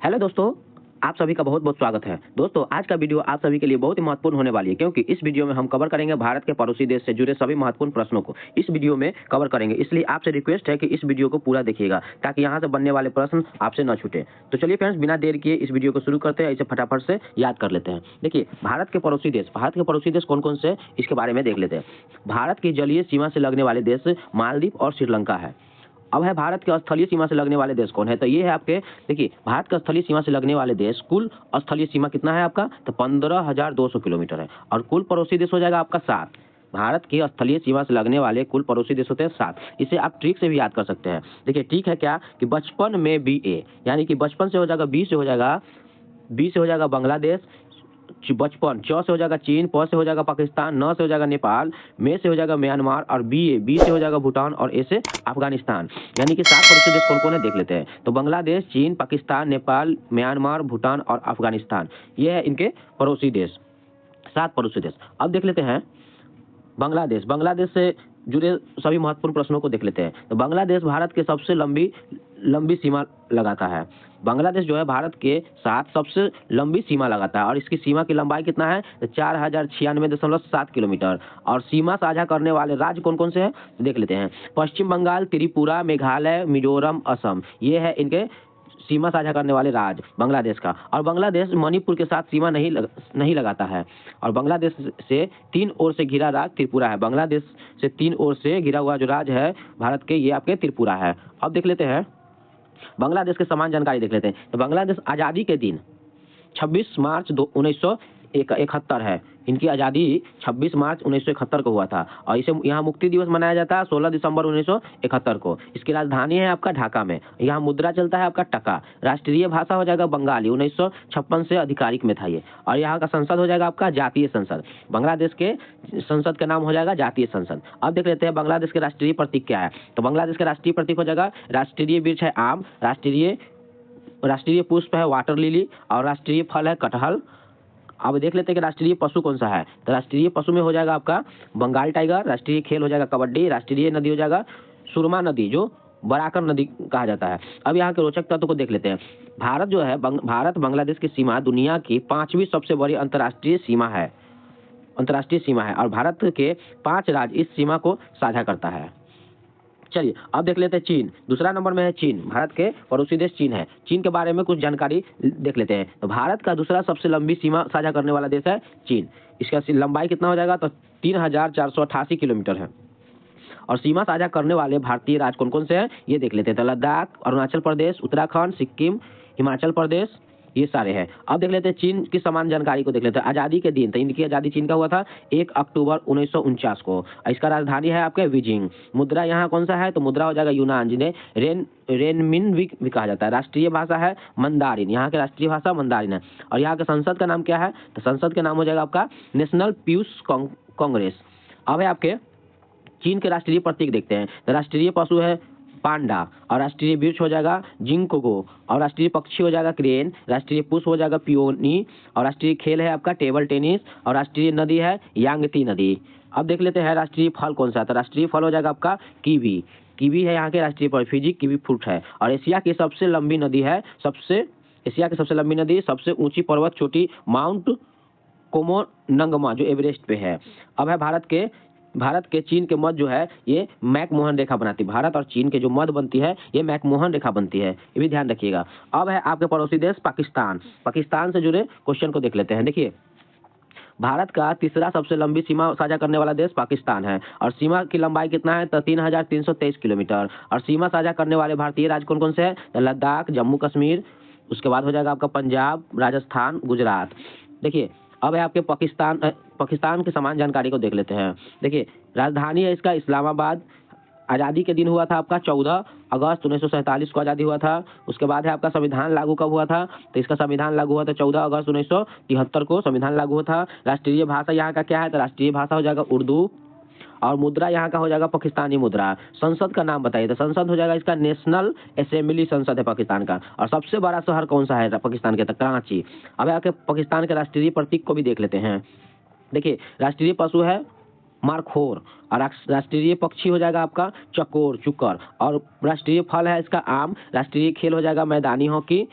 Hello दोस्तों, आप सभी का बहुत बहुत स्वागत है। दोस्तों, आज का वीडियो आप सभी के लिए बहुत ही महत्वपूर्ण होने वाली है, क्योंकि इस वीडियो में हम कवर करेंगे भारत के पड़ोसी देश से जुड़े सभी महत्वपूर्ण प्रश्नों को इस वीडियो में कवर करेंगे। इसलिए आपसे रिक्वेस्ट है कि इस वीडियो को पूरा देखिएगा, ताकि यहाँ से बनने वाले प्रश्न आपसे न छूटे। तो चलिए फ्रेंड्स, बिना देर किए इस वीडियो को शुरू करते हैं। इसे फटाफट से याद कर लेते हैं। देखिए, भारत के पड़ोसी देश कौन कौन से, इसके बारे में देख लेते हैं। भारत की जलीय सीमा से लगने वाले देश मालदीव और श्रीलंका है। अब है भारत के स्थलीय सीमा से लगने वाले देश कौन है, तो ये है आपके, देखिए, भारत का स्थलीय सीमा से लगने वाले देश, कुल स्थलीय सीमा कितना है आपका, तो 15,200 किलोमीटर है। और कुल पड़ोसी देश हो जाएगा आपका 7। भारत की स्थलीय सीमा से लगने वाले कुल पड़ोसी देश होते हैं 7। इसे आप ट्रिक से भी याद कर सकते हैं। देखिए, ट्रिक है क्या कि बचपन में BA, यानी कि बचपन से हो जाएगा B से हो जाएगा बांग्लादेश, बचपन, च से हो जाएगा चीन, प से हो जाएगा पाकिस्तान, न से हो जाएगा नेपाल, में से हो जाएगा म्यांमार, और बी से हो जाएगा भूटान, और ए से अफगानिस्तान। यानी कि 7 पड़ोसी देश कौन कौन है देख लेते हैं। तो बांग्लादेश, चीन, पाकिस्तान, नेपाल, म्यांमार, भूटान और अफगानिस्तान, ये है इनके पड़ोसी देश, 7 पड़ोसी देश। अब देख लेते हैं बांग्लादेश से जुड़े सभी महत्वपूर्ण प्रश्नों को देख लेते हैं। तो बांग्लादेश भारत के सबसे लंबी सीमा लगाता है। बांग्लादेश जो है भारत के साथ सबसे लंबी सीमा लगाता है, और इसकी सीमा की लंबाई कितना है, 4096.7 किलोमीटर। और सीमा साझा करने वाले राज्य कौन कौन से हैं देख लेते हैं। पश्चिम बंगाल, त्रिपुरा, मेघालय, मिजोरम, असम, ये है इनके सीमा साझा करने वाले राज्य बांग्लादेश का। और बांग्लादेश मणिपुर के साथ सीमा नहीं लगाता है। और बांग्लादेश से 3 ओर से घिरा राज्य त्रिपुरा है। बांग्लादेश से 3 ओर से घिरा हुआ जो राज्य है भारत के, ये आपके त्रिपुरा है। अब देख लेते हैं बांग्लादेश के समान जानकारी देख लेते हैं। तो बांग्लादेश आज़ादी के दिन 26 मार्च 1971 है। इनकी आज़ादी 26 मार्च 1971 को हुआ था, और इसे यहाँ मुक्ति दिवस मनाया जाता है 16 दिसंबर 1971 को। इसकी राजधानी है आपका ढाका में। यहाँ मुद्रा चलता है आपका टका। राष्ट्रीय भाषा हो जाएगा बंगाली, 1956 से आधिकारिक में था ये। और यहाँ का संसद हो जाएगा आपका जातीय संसद। बांग्लादेश के संसद का नाम हो जाएगा जातीय संसद। अब देख लेते हैं बांग्लादेश के राष्ट्रीय प्रतीक क्या है। तो बांग्लादेश का राष्ट्रीय प्रतीक हो जाएगा, राष्ट्रीय वृक्ष है आम, राष्ट्रीय पुष्प है वाटर लिली, और राष्ट्रीय फल है कटहल। अब देख लेते हैं कि राष्ट्रीय पशु कौन सा है। तो राष्ट्रीय पशु में हो जाएगा आपका बंगाल टाइगर। राष्ट्रीय खेल हो जाएगा कबड्डी। राष्ट्रीय नदी हो जाएगा सुरमा नदी, जो बराकर नदी कहा जाता है। अब यहाँ के रोचक तत्व को देख लेते हैं। भारत जो है, भारत बांग्लादेश की सीमा दुनिया की 5वीं सबसे बड़ी अंतर्राष्ट्रीय सीमा है, और भारत के 5 राज्य इस सीमा को साझा करता है। चलिए, अब देख लेते हैं चीन। दूसरा नंबर में है चीन। भारत के पड़ोसी देश चीन है। चीन के बारे में कुछ जानकारी देख लेते हैं। तो भारत का दूसरा सबसे लंबी सीमा साझा करने वाला देश है चीन। इसका लंबाई कितना हो जाएगा, तो 3488 किलोमीटर है। और सीमा साझा करने वाले भारतीय राज्य कौन कौन से हैं ये देख लेते हैं। तो लद्दाख, अरुणाचल प्रदेश, उत्तराखंड, सिक्किम, हिमाचल प्रदेश, ये सारे हैं। अब देख लेते हैं चीन की समान जानकारी को देख लेते हैं। आज़ादी के दिन, तो इनकी आज़ादी चीन का हुआ था 1 अक्टूबर 1949 को। इसका राजधानी है आपके बीजिंग। मुद्रा यहाँ कौन सा है, तो मुद्रा हो जाएगा यूनान, जिन्हें रेनमिन भी कहा जाता है। राष्ट्रीय भाषा है मंदारिन, यहाँ की राष्ट्रीय भाषा मंदारिन है। और यहाँ के संसद का नाम क्या है, तो संसद का नाम हो जाएगा आपका नेशनल पीपुल्स कांग्रेस। अब है आपके चीन के राष्ट्रीय प्रतीक देखते हैं। तो राष्ट्रीय पशु है पांडा, और राष्ट्रीय वृक्ष हो जाएगा जिंकोगो, और राष्ट्रीय पक्षी हो जाएगा क्रेन, राष्ट्रीय पुष्प हो जाएगा पियोनी, और राष्ट्रीय खेल है आपका टेबल टेनिस, और राष्ट्रीय नदी है यांगती नदी। अब देख लेते हैं राष्ट्रीय फल कौन सा है। तो राष्ट्रीय फल हो जाएगा आपका कीवी है यहाँ के राष्ट्रीय फल, फिजी कीवी फ्रूट है। और एशिया की सबसे लंबी नदी है, सबसे ऊंची पर्वत चोटी माउंट कोमोनंगमा, जो एवरेस्ट पे है। अब है भारत के चीन के मध्य जो है ये मैकमोहन रेखा बनाती है। भारत और चीन के जो मध्य बनती है ये मैकमोहन रेखा बनती है, ये भी ध्यान रखिएगा। अब है आपके पड़ोसी देश पाकिस्तान से जुड़े क्वेश्चन को देख लेते हैं। देखिए, भारत का तीसरा सबसे लंबी सीमा साझा करने वाला देश पाकिस्तान है, और सीमा की लंबाई कितना है, तो 3323 किलोमीटर। और सीमा साझा करने वाले भारतीय राज्य कौन कौन से हैं, तो लद्दाख, जम्मू कश्मीर, उसके बाद हो जाएगा आपका पंजाब, राजस्थान, गुजरात। देखिए, अब है आपके पाकिस्तान की समान जानकारी को देख लेते हैं। देखिए, राजधानी है इसका इस्लामाबाद। आज़ादी के दिन हुआ था आपका 14 अगस्त 1947 को आज़ादी हुआ था। उसके बाद है आपका संविधान लागू कब हुआ था, तो इसका संविधान लागू हुआ था 14 अगस्त 1973 को संविधान लागू हुआ था। राष्ट्रीय भाषा यहाँ का क्या है, तो राष्ट्रीय भाषा हो जाएगा उर्दू, और मुद्रा यहाँ का हो जाएगा पाकिस्तानी मुद्रा। संसद का नाम बताइए, तो संसद हो जाएगा इसका नेशनल असेंबली संसद है पाकिस्तान का। और सबसे बड़ा शहर कौन सा है पाकिस्तान के, तो कराची। अब आके पाकिस्तान के राष्ट्रीय प्रतीक को भी देख लेते हैं। देखिए, राष्ट्रीय पशु है मारखोर, और राष्ट्रीय पक्षी हो जाएगा आपका चकोर, और राष्ट्रीय फल है इसका आम। राष्ट्रीय खेल हो जाएगा मैदानी हॉकी,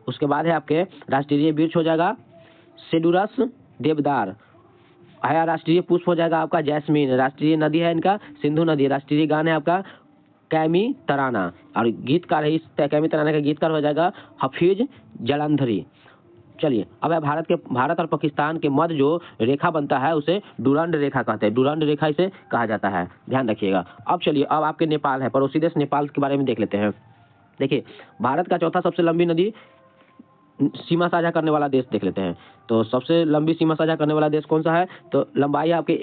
उसके बाद है आपके राष्ट्रीय वृक्ष हो जाएगा सेडुरस देवदार है, राष्ट्रीय पुष्प हो जाएगा आपका जैस्मीन, राष्ट्रीय नदी है इनका सिंधु नदी, राष्ट्रीय गान है आपका कैमी तराना, और गीतकार है इस कैमी तराना का गीतकार हो जाएगा हफीज जलंधरी। चलिए अब है भारत और पाकिस्तान के मध्य जो रेखा बनता है उसे डुरंड रेखा कहते हैं, डुरंड रेखा इसे कहा जाता है, ध्यान रखिएगा। अब चलिए अब आपके नेपाल है, पड़ोसी देश नेपाल के बारे में देख लेते हैं। देखिए भारत का चौथा सबसे लंबी नदी सीमा साझा करने वाला देश देख लेते हैं। तो सबसे लंबी सीमा साझा करने वाला देश कौन सा है, तो लंबाई आपके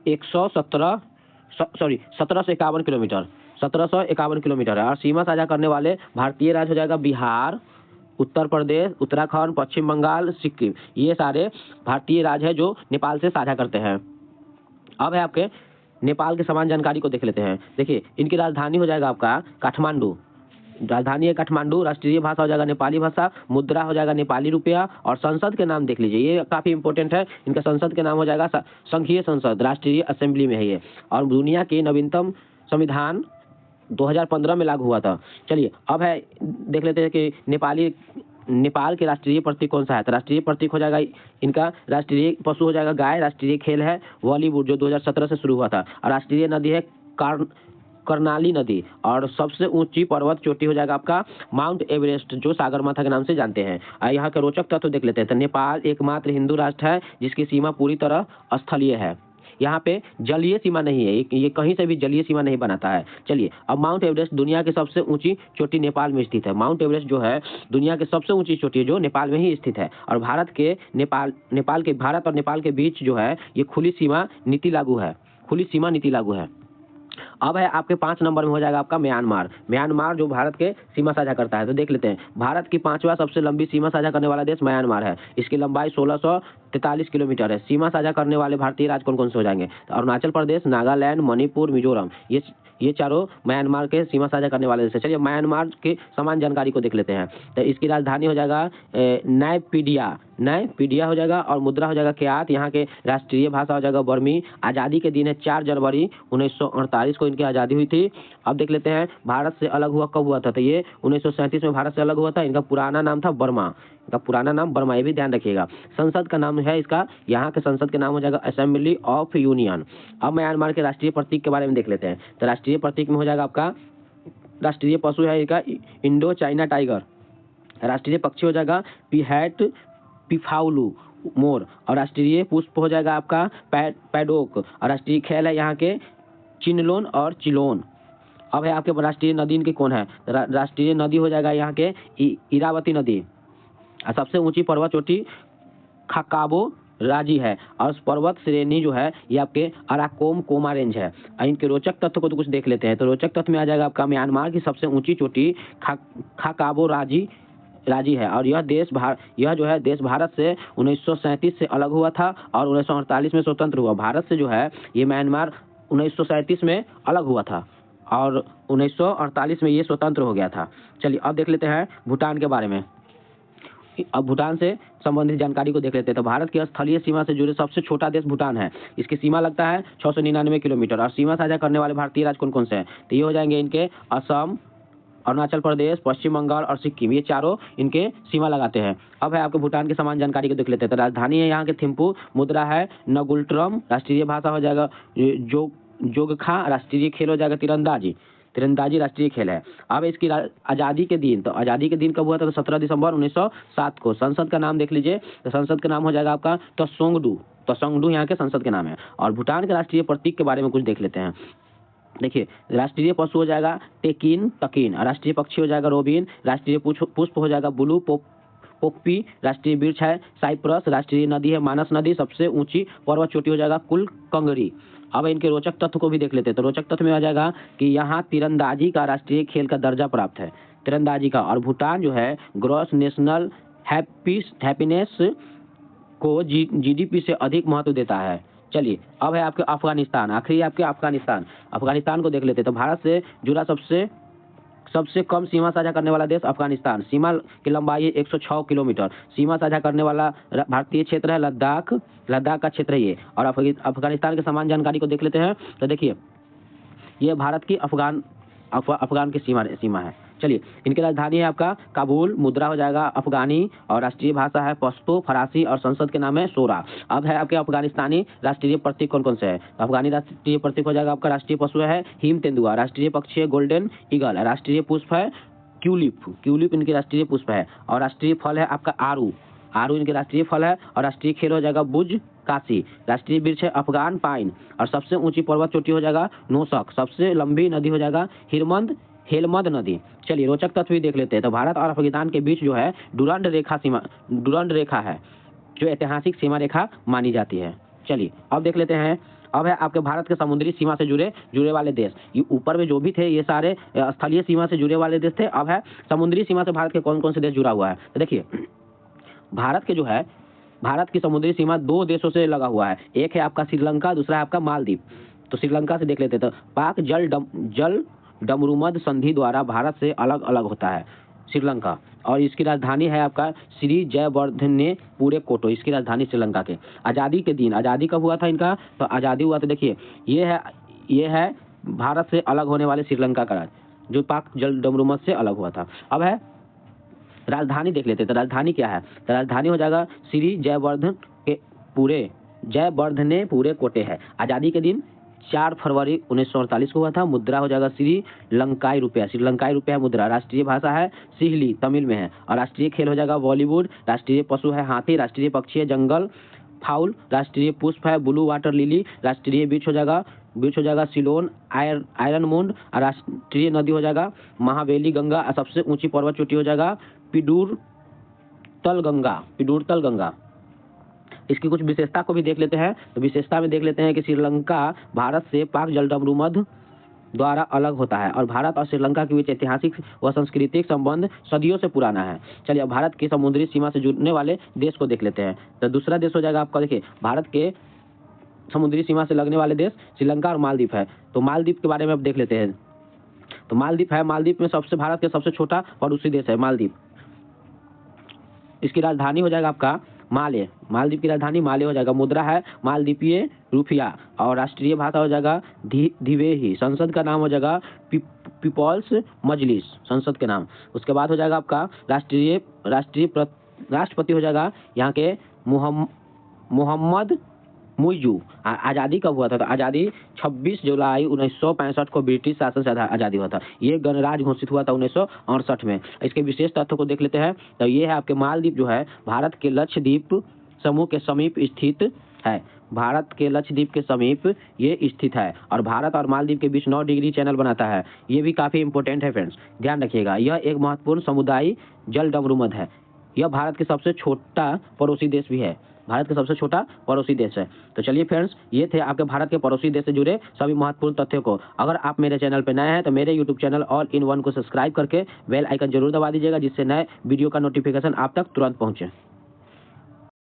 1751 किलोमीटर, 1751 किलोमीटर है। और सीमा साझा करने वाले भारतीय राज्य हो जाएगा बिहार, उत्तर प्रदेश, उत्तराखंड, पश्चिम बंगाल, सिक्किम, ये सारे भारतीय राज्य है जो नेपाल से साझा करते हैं। अब है आपके नेपाल के समान जानकारी को देख लेते हैं। देखिए इनकी राजधानी हो जाएगा आपका काठमांडू, राजधानी है काठमांडू, राष्ट्रीय भाषा हो जाएगा नेपाली भाषा, मुद्रा हो जाएगा नेपाली रुपया, और संसद के नाम देख लीजिए, ये काफी इंपॉर्टेंट है, इनका संसद के नाम हो जाएगा संघीय संसद, राष्ट्रीय असेंबली में है ये, और दुनिया के नवीनतम संविधान 2015 में लागू हुआ था। चलिए अब है देख लेते हैं कि नेपाल के राष्ट्रीय प्रतीक कौन सा है, तो राष्ट्रीय प्रतीक हो जाएगा इनका, राष्ट्रीय पशु हो जाएगा गाय, राष्ट्रीय खेल है वॉलीबॉल जो 2017 से शुरू हुआ था, और राष्ट्रीय नदी है कर्णाली नदी, और सबसे ऊंची पर्वत चोटी हो जाएगा आपका माउंट एवरेस्ट जो सागरमाथा के नाम से जानते हैं। यहाँ के रोचक तत्व देख लेते हैं। तो नेपाल एकमात्र हिंदू राष्ट्र है जिसकी सीमा पूरी तरह स्थलीय है, यहाँ पे जलीय सीमा नहीं है, ये कहीं से भी जलीय सीमा नहीं बनाता है। चलिए अब माउंट एवरेस्ट दुनिया की सबसे ऊंची चोटी नेपाल में स्थित है, माउंट एवरेस्ट जो है दुनिया की सबसे ऊंची चोटी है जो नेपाल में ही स्थित है। और भारत और नेपाल के बीच जो है ये खुली सीमा नीति लागू है। अब है आपके 5 नंबर में हो जाएगा आपका म्यांमार जो भारत के सीमा साझा करता है। तो देख लेते हैं, भारत की 5वां सबसे लंबी सीमा साझा करने वाला देश म्यांमार है, इसकी लंबाई 1643 किलोमीटर है। सीमा साझा करने वाले भारतीय राज्य कौन कौन से हो जाएंगे, तो अरुणाचल प्रदेश, नागालैंड, मणिपुर, मिजोरम, ये चारों म्यांमार के सीमा साझा करने वाले देश है। चलिए म्यांमार के समान जानकारी को देख लेते हैं। तो इसकी राजधानी हो जाएगा नैपीडिया हो जाएगा, और मुद्रा हो जाएगा क्यात। यहाँ के राष्ट्रीय भाषा हो जाएगा बर्मी। आज़ादी के दिन है 4 जनवरी 1948 को इनकी आज़ादी हुई थी। अब देख लेते हैं भारत से अलग हुआ कब हुआ था, तो ये 1937 में भारत से अलग हुआ था। इनका पुराना नाम था बर्मा, ये भी ध्यान रखिएगा। संसद का नाम है इसका, यहाँ के संसद के नाम हो जाएगा असेंबली ऑफ यूनियन। अब म्यांमार के राष्ट्रीय प्रतीक के बारे में देख लेते हैं। तो राष्ट्रीय प्रतीक में हो जाएगा आपका, राष्ट्रीय पशु है इसका इंडो चाइना टाइगर, राष्ट्रीय पक्षी हो जाएगा पिफाउलू मोर, और राष्ट्रीय पुष्प हो जाएगा आपका पैडोक, और राष्ट्रीय खेल है यहाँ के चिनलोन और चिलोन। अब है आपके राष्ट्रीय नदी इनकी कौन है, राष्ट्रीय नदी हो जाएगा यहाँ के इरावती नदी। सबसे ऊंची पर्वत चोटी खाकाबो राजी है, और पर्वत श्रेणी जो है ये आपके अराकोम कोमा रेंज है। इनके रोचक तत्व को तो कुछ देख लेते हैं। तो रोचक तत्व में आ जाएगा आपका म्यांमार की सबसे ऊंची चोटी खाकाबो राजी है, और यह जो है देश भारत से 1937 से अलग हुआ था, और 1948 में स्वतंत्र हुआ। भारत से जो है ये म्यांमार 1937 में अलग हुआ था, और 1948 में ये स्वतंत्र हो गया था। चलिए अब देख लेते हैं भूटान के बारे में। अब भूटान से संबंधित जानकारी को देख लेते हैं। तो भारत की स्थलीय सीमा से जुड़े सबसे छोटा देश भूटान है, इसकी सीमा लगता है 699 किलोमीटर। और सीमा साझा करने वाले भारतीय राज्य कौन कौन से हैं, तो ये हो जाएंगे इनके असम, अरुणाचल प्रदेश, पश्चिम बंगाल और सिक्किम, ये चारों इनके सीमा लगाते हैं। अब है आपके भूटान की समान जानकारी को देख लेते हैं। तो राजधानी है यहाँ के थिम्पू, मुद्रा है नगुल्ट्रम, राष्ट्रीय भाषा हो जाएगा जोगखा, राष्ट्रीय खेल हो जाएगा तीरंदाजी राष्ट्रीय खेल है। अब इसकी आज़ादी के दिन, तो आज़ादी के दिन कब हुआ था, तो 17 दिसंबर 1907 को। संसद का नाम देख लीजिए, तो संसद का नाम हो जाएगा आपका तसोंगडू यहाँ के संसद के नाम है। और भूटान के राष्ट्रीय प्रतीक के बारे में कुछ देख लेते हैं। देखिए राष्ट्रीय पशु हो जाएगा तकीन, राष्ट्रीय पक्षी हो जाएगा रोबिन, राष्ट्रीय पुष्प हो जाएगा ब्लू पोप्पी, राष्ट्रीय वृक्ष है साइप्रस, राष्ट्रीय नदी है मानस नदी, सबसे ऊंची पर्वत चोटी हो जाएगा कुलकंगरी। अब इनके रोचक तत्व को भी देख लेते हैं। तो रोचक तत्व में आ जाएगा कि यहाँ तीरंदाजी का राष्ट्रीय खेल का दर्जा प्राप्त है, तीरंदाजी का। और भूटान जो है ग्रॉस नेशनल हैप्पीनेस को जीडीपी से अधिक महत्व देता है। चलिए अब है आपके अफगानिस्तान, आखिरी आपके अफगानिस्तान को देख लेते हैं। तो भारत से जुड़ा सबसे कम सीमा साझा करने वाला देश अफगानिस्तान, सीमा की लंबाई है 106 किलोमीटर। सीमा साझा करने वाला भारतीय क्षेत्र है लद्दाख का क्षेत्र है ये। और अफगानिस्तान के समान जानकारी को देख लेते हैं। तो देखिए ये भारत की अफगान की सीमा है, चलिए, इनकी राजधानी है आपका काबुल, मुद्रा हो जाएगा अफगानी और राष्ट्रीय भाषा है पश्तो, फरासी और संसद के नाम है शोरा। अब है आपके अफगानिस्तानी राष्ट्रीय प्रतीक कौन कौन से है? तो अफगानी राष्ट्रीय प्रतीक हो जाएगा आपका, राष्ट्रीय पशु है हिम तेंदुआ, राष्ट्रीय पक्षी है गोल्डन ईगल, राष्ट्रीय पुष्प है ट्यूलिप, ट्यूलिप इनकी राष्ट्रीय पुष्प है, और राष्ट्रीय फल है आपका आरू, आरू इनके राष्ट्रीय फल है, और राष्ट्रीय खेल हो जाएगा बुज काशी, राष्ट्रीय वृक्ष है अफगान पाइन, और सबसे ऊंची पर्वत चोटी हो जाएगा नोशक, सबसे लंबी नदी हो जाएगा हेलमंद नदी। चलिए, रोचक तथ्य भी देख लेते हैं। तो भारत और अफगानिस्तान के बीच जो है डुरंड रेखा है, जो ऐतिहासिक सीमा रेखा मानी जाती है। चलिए, अब देख लेते हैं। अब है आपके भारत के समुद्री सीमा से जुड़े वाले देश। ये ऊपर में जो भी थे ये सारे स्थलीय सीमा से जुड़े वाले देश थे। अब है समुद्री सीमा से भारत के कौन कौन से देश जुड़ा हुआ है। तो देखिए, भारत की समुद्री सीमा 2 देशों से लगा हुआ है। एक है आपका श्रीलंका, दूसरा है आपका मालदीव। तो श्रीलंका से देख लेते हैं। तो पाक जल डमरूमद संधि द्वारा भारत से अलग अलग होता है श्रीलंका, और इसकी राजधानी है आपका श्री जयवर्धने पूरे कोटो, इसकी राजधानी श्रीलंका के। आज़ादी के दिन, आज़ादी कब हुआ था इनका? तो आज़ादी हुआ था, देखिए ये है भारत से अलग होने वाले श्रीलंका का राज्य, जो पाक जल डमरूमद से अलग हुआ था। अब है राजधानी देख लेते हैं। तो राजधानी क्या है? तो राजधानी हो जाएगा श्री जयवर्धने पूरे कोटे है। आज़ादी के दिन 4 फरवरी 1948 को हुआ था। मुद्रा हो जाएगा श्रीलंकाई रुपया मुद्रा। राष्ट्रीय भाषा है सिहली, तमिल में है, और राष्ट्रीय खेल हो जाएगा बॉलीवुड। राष्ट्रीय पशु है हाथी, राष्ट्रीय पक्षी है जंगल फाउल, राष्ट्रीय पुष्प है ब्लू वाटर लिली, राष्ट्रीय बीच हो जाएगा सिलोन आयरन मुंड, और राष्ट्रीय नदी हो जाएगा महावेली गंगा, और सबसे ऊंची पर्वत चोटी हो जाएगा पिडूरतल गंगा। इसकी कुछ विशेषता को भी देख लेते हैं। तो विशेषता में देख लेते हैं कि श्रीलंका भारत से पाक जलडमरूमद द्वारा अलग होता है, और भारत और श्रीलंका के बीच ऐतिहासिक व सांस्कृतिक संबंध सदियों से पुराना है। चलिए, अब भारत की समुद्री सीमा से जुड़ने वाले देश को देख लेते हैं। तो दूसरा देश हो जाएगा आपका, देखिए, भारत के समुद्री सीमा से लगने वाले देश श्रीलंका और मालदीव है। तो मालदीव के बारे में अब देख लेते हैं। तो मालदीव में भारत के सबसे छोटा पड़ोसी देश है मालदीव। इसकी राजधानी हो जाएगा आपका माले, मालदीव की राजधानी माले हो जाएगा। मुद्रा है मालदीपीय रुपया, और राष्ट्रीय भाषा हो जाएगा धिवेही। संसद का नाम हो जाएगा पीपल्स मजलिस, संसद के नाम। उसके बाद हो जाएगा आपका राष्ट्रपति हो जाएगा यहाँ के मोहम्मद मुइजू। आज़ादी कब हुआ था? तो आज़ादी 26 जुलाई 1965 को ब्रिटिश शासन से आज़ादी हुआ था। ये गणराज्य घोषित हुआ था 1968 में। इसके विशेष तथ्यों को देख लेते हैं। तो ये है आपके मालदीव जो है भारत के लक्षद्वीप समूह के समीप स्थित है। भारत के लक्षद्वीप के समीप ये स्थित है, और भारत और मालदीव के बीच 9 डिग्री चैनल बनाता है। ये भी काफ़ी इंपॉर्टेंट है फ्रेंड्स, ध्यान रखिएगा। यह एक महत्वपूर्ण समुदाय जल डमरूमद है। यह भारत के सबसे छोटा पड़ोसी देश भी है, भारत का सबसे छोटा पड़ोसी देश है। तो चलिए फ्रेंड्स, ये थे आपके भारत के पड़ोसी देश से जुड़े सभी महत्वपूर्ण तथ्यों को। अगर आप मेरे चैनल पर नए हैं तो मेरे YouTube channel all in one को सब्सक्राइब करके बेल आइकन जरूर दबा दीजिएगा, जिससे नए वीडियो का नोटिफिकेशन आप तक तुरंत पहुंचे।